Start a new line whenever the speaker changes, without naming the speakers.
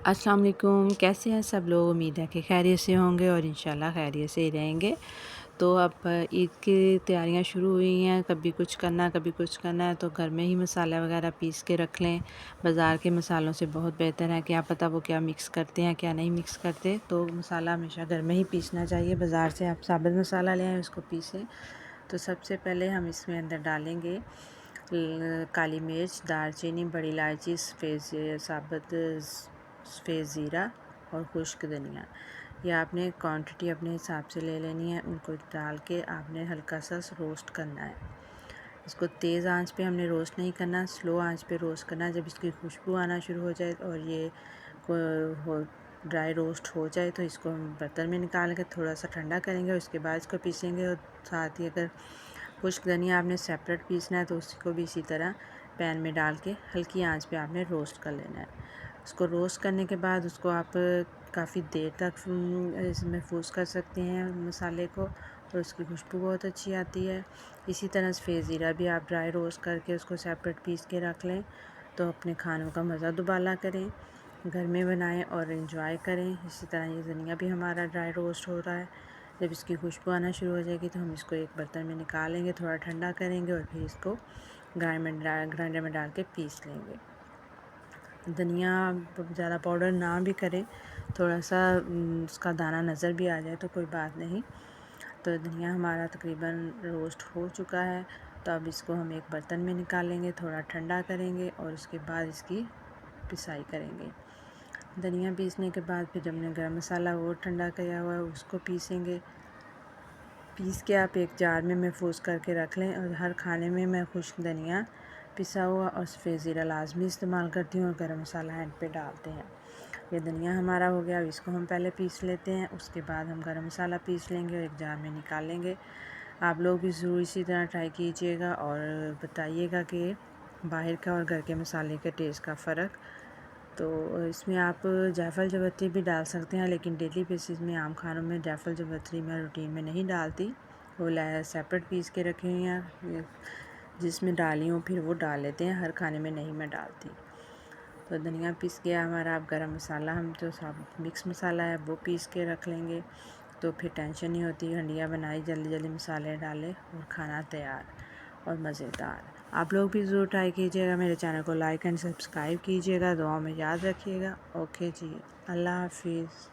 अस्सलाम वालेकुम। कैसे हैं सब लोग? उम्मीद है कि खैरियत से होंगे और इंशाल्लाह खैरियत से ही रहेंगे। तो अब ईद की तैयारियां शुरू हुई हैं, कभी कुछ करना कभी कुछ करना है, तो घर में ही मसाला वगैरह पीस के रख लें। बाज़ार के मसालों से बहुत बेहतर है, क्या पता वो क्या मिक्स करते हैं क्या नहीं मिक्स करते। तो मसाला हमेशा घर में ही पीसना चाहिए। बाज़ार से आप साबुत मसाला ले आएँ, उसको पीसें। तो सबसे पहले हम इसमें अंदर डालेंगे काली मिर्च, दालचीनी, बड़ी इलायची, साबुत सफ़ेद ज़ीरा और खुश्क धनिया। ये आपने क्वांटिटी अपने हिसाब से ले लेनी है। उनको डाल के आपने हल्का सा रोस्ट करना है। इसको तेज़ आंच पे हमने रोस्ट नहीं करना, स्लो आंच पे रोस्ट करना। जब इसकी खुशबू आना शुरू हो जाए और ये ड्राई रोस्ट हो जाए तो इसको हम बर्तन में निकाल के थोड़ा सा ठंडा करेंगे और उसके बाद इसको पीसेंगे। और साथ ही अगर खुश्क धनिया आपने सेपरेट पीसना है तो उसको भी इसी तरह पैन में डाल के हल्की आंच पे आपने रोस्ट कर लेना है। उसको रोस्ट करने के बाद उसको आप काफ़ी देर तक महफूज कर सकते हैं मसाले को, और उसकी खुशबू बहुत अच्छी आती है। इसी तरह सफ़ेद ज़ीरा भी आप ड्राई रोस्ट करके उसको सेपरेट पीस के रख लें, तो अपने खानों का मज़ा दुबाला करें, घर में बनाएं और इन्जॉय करें। इसी तरह ये धनिया भी हमारा ड्राई रोस्ट हो रहा है। जब इसकी खुशबू आना शुरू हो जाएगी तो हम इसको एक बर्तन में निकाल लेंगे, थोड़ा ठंडा करेंगे और फिर इसको ग्राइंडर में डाल के पीस लेंगे। धनिया ज़्यादा पाउडर ना भी करें, थोड़ा सा उसका दाना नज़र भी आ जाए तो कोई बात नहीं। तो धनिया हमारा तकरीबन रोस्ट हो चुका है। तो अब इसको हम एक बर्तन में निकालेंगे, थोड़ा ठंडा करेंगे और उसके बाद इसकी पिसाई करेंगे। धनिया पीसने के बाद फिर हमने गरम मसाला वो ठंडा किया हुआ है उसको पीसेंगे। पीस के आप एक जार में महफूज करके रख लें। और हर खाने में मैं खुश्क धनिया पिसा हुआ और सफ़ेद ज़ीरा लाजमी इस्तेमाल करती हूँ और गरम मसाला एंड पे डालते हैं। ये धनिया हमारा हो गया, अब इसको हम पहले पीस लेते हैं, उसके बाद हम गरम मसाला पीस लेंगे और एक जार में निकाल लेंगे। आप लोग भी ज़रूर इसी तरह ट्राई कीजिएगा और बताइएगा कि बाहर का और घर के मसाले के टेस्ट का फ़र्क। तो इसमें आप जायफ़ल जावित्री भी डाल सकते हैं, लेकिन डेली बेसिस में आम खानों में जायफ़ल जावित्री मैं रूटीन में नहीं डालती। वो सेपरेट पीस के रखी हुई हैं, जिसमें डाली हूँ फिर वो डाल लेते हैं, हर खाने में नहीं मैं डालती। तो धनिया पीस गया हमारा। अब गरम मसाला हम जो सब मिक्स मसाला है वो पीस के रख लेंगे, तो फिर टेंशन नहीं होती। हंडिया बनाई, जल्दी जल्दी मसाले डाले और खाना तैयार और मज़ेदार। आप लोग भी ज़रूर ट्राई कीजिएगा। मेरे चैनल को लाइक एंड सब्सक्राइब कीजिएगा। दुआओं में याद रखिएगा। ओके जी, अल्लाह हाफिज़।